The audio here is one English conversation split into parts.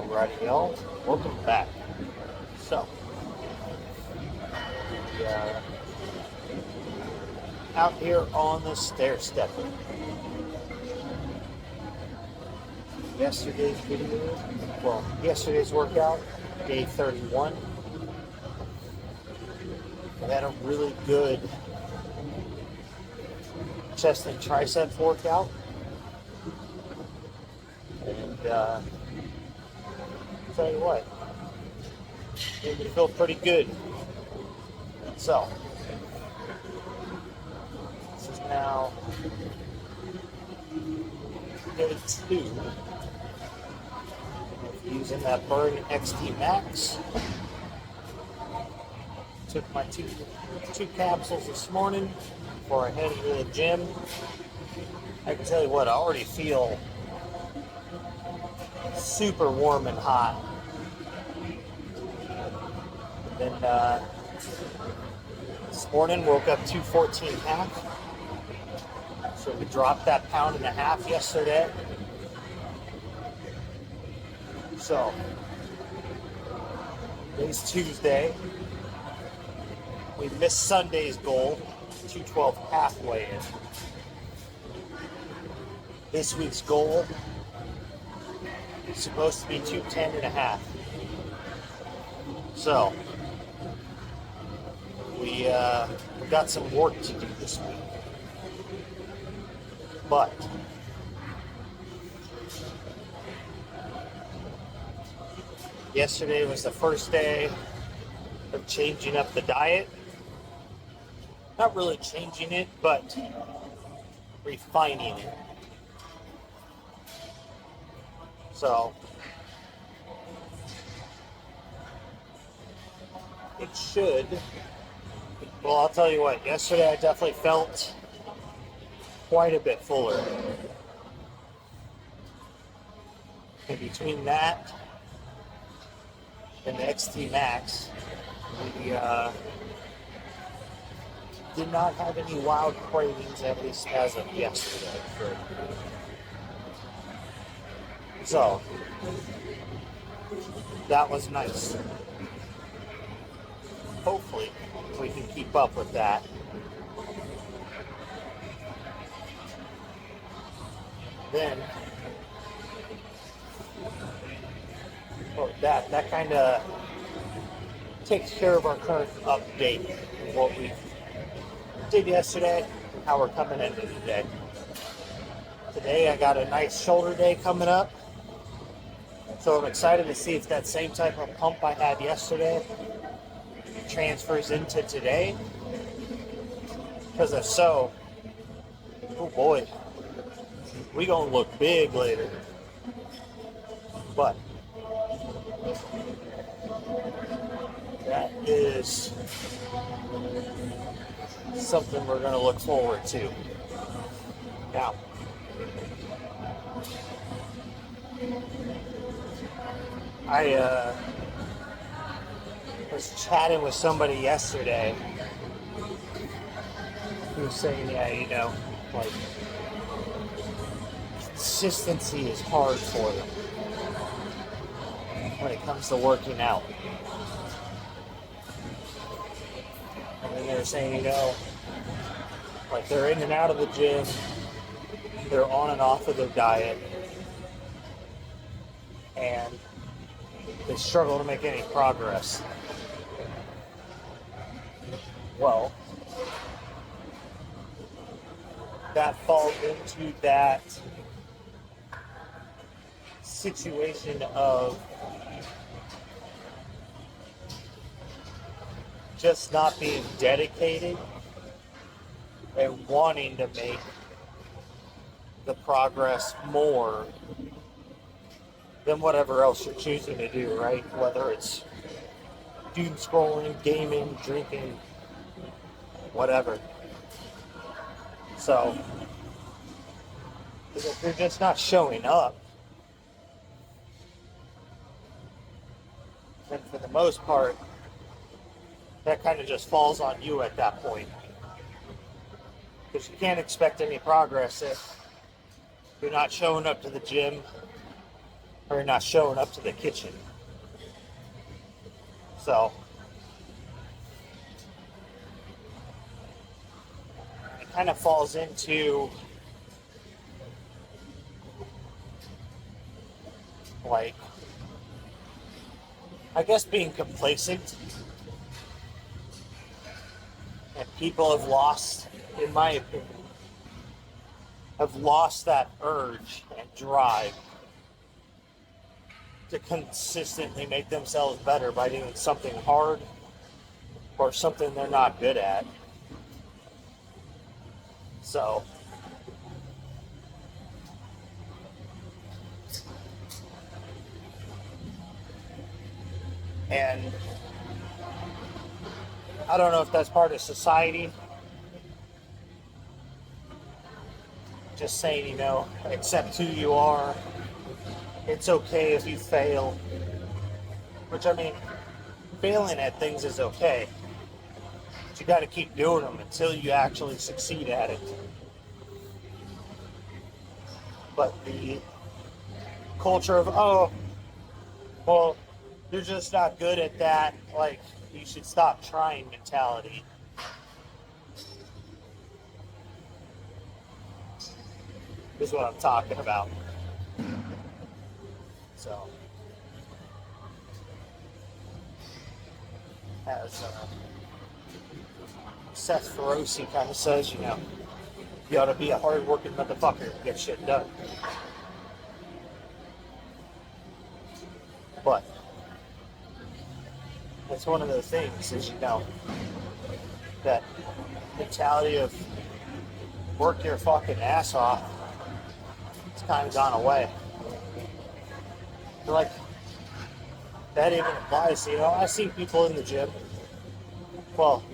Alrighty, y'all. Welcome back. So, we, out here on the stair step. Yesterday's video, yesterday's workout, day 31. We had a really good chest and tricep workout. And, tell you what, made me feel pretty good. So, this is now day 2 of using that Burn XT Max. Took my two capsules this morning before I headed to the gym. I can tell you what, I already feel super warm and hot. Then this morning woke up 214.5. So we dropped that 1.5 pounds yesterday. So today's Tuesday. We missed Sunday's goal, 212 halfway in. This week's goal is supposed to be 210.5. So we got some work to do this week. But yesterday was the first day of changing up the diet. Not really changing it, but refining it. So it should. Well, I'll tell you what, yesterday I definitely felt quite a bit fuller. And between that and the XT Max, we did not have any wild cravings, at least as of yesterday. So, that was nice. Hopefully, we can keep up with that. Then, that kind of takes care of our current update, what we did yesterday, and how we're coming into today. Today, I got a nice shoulder day coming up. So I'm excited to see if that same type of pump I had yesterday transfers into today. Because if so, oh boy, we gonna look big later. But that is something we're gonna look forward to. Now, I was chatting with somebody yesterday who was saying, yeah, like, consistency is hard for them when it comes to working out. And then they're saying, like, they're in and out of the gym, they're on and off of their diet, and they struggle to make any progress. Well, that falls into that situation of just not being dedicated and wanting to make the progress more than whatever else you're choosing to do, right? Whether it's doom scrolling, gaming, drinking, whatever. So, if you're just not showing up, then for the most part, that kind of just falls on you at that point. Because you can't expect any progress if you're not showing up to the gym, or you're not showing up to the kitchen. So it kind of falls into like, I guess, being complacent. And people have lost, in my opinion, have lost that urge and drive to consistently make themselves better by doing something hard or something they're not good at. So and I don't know if that's part of society. Just saying, accept who you are. It's okay if you fail. Which, I mean, failing at things is okay. But you got to keep doing them until you actually succeed at it. But the culture of, oh, well, you're just not good at that, like, you should stop trying mentality. Is what I'm talking about. So, as Seth Feroce kind of says, you ought to be a hard-working motherfucker and get shit done. But it's one of those things, is that mentality of work your fucking ass off, it's kind of gone away. Like, that even applies to, I see people in the gym. Well,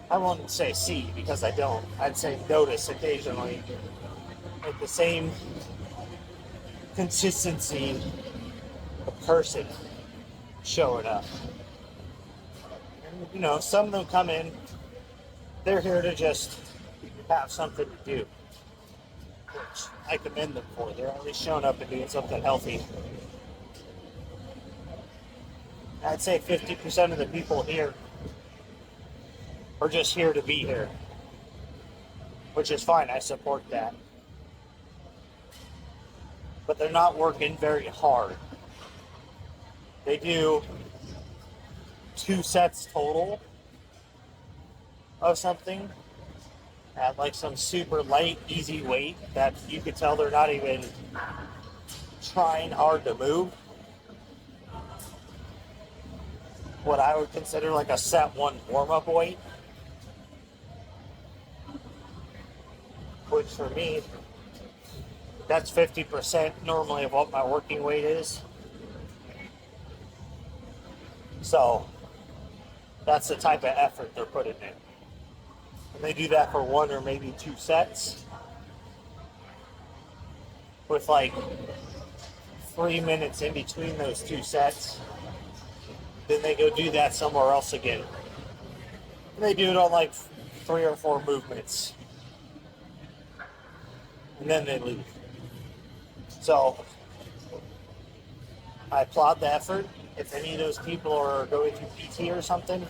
I won't say see, because I don't. I'd say notice occasionally. Like the same consistency of person showing up. And, some of them come in, they're here to just have something to do, which I commend them for. They're at least showing up and doing something healthy. I'd say 50% of the people here are just here to be here, which is fine. I support that. But they're not working very hard. They do 2 sets total of something at like some super light, easy weight that you could tell they're not even trying hard to move. What I would consider like a set 1 warm-up weight. Which for me, that's 50% normally of what my working weight is. So that's the type of effort they're putting in. And they do that for 1 or maybe 2 sets with like 3 minutes in between those 2 sets. Then they go do that somewhere else again. And they do it on like 3 or 4 movements. And then they leave. So I applaud the effort. If any of those people are going through PT or something,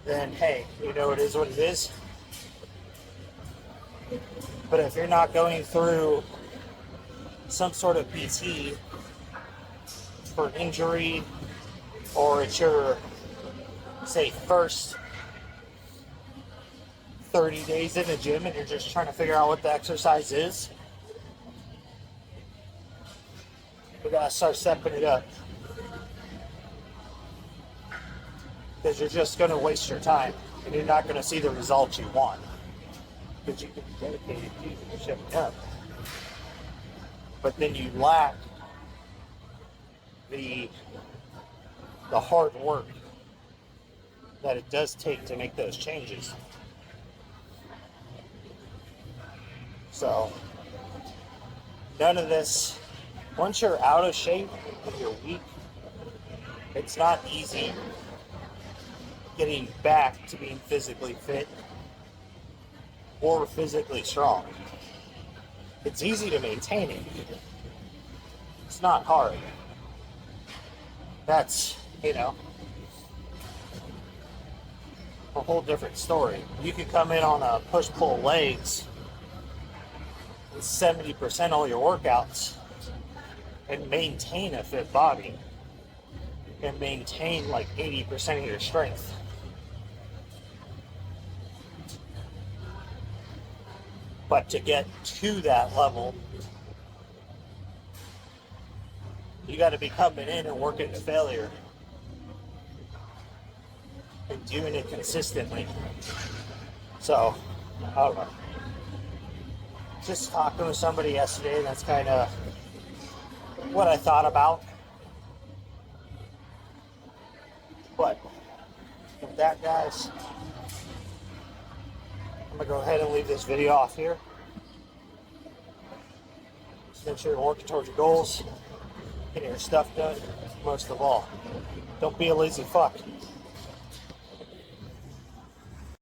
then hey, it is what it is. But if you're not going through some sort of PT for an injury, or it's your, say, first 30 days in the gym and you're just trying to figure out what the exercise is, we gotta start stepping it up. Because you're just gonna waste your time and you're not gonna see the results you want. Because you can be dedicated to showing up. But then you lack the hard work that it does take to make those changes. So, none of this, once you're out of shape and you're weak, it's not easy getting back to being physically fit or physically strong. It's easy to maintain it. It's not hard. That's, a whole different story. You could come in on a push-pull legs with 70% all your workouts and maintain a fit body and maintain like 80% of your strength. But to get to that level, you got to be coming in and working to failure and doing it consistently. So, I don't know. Just talking with somebody yesterday, and that's kind of what I thought about. But with that, guys, I'm going to go ahead and leave this video off here. Just make sure you're working towards your goals, getting your stuff done. Most of all, don't be a lazy fuck.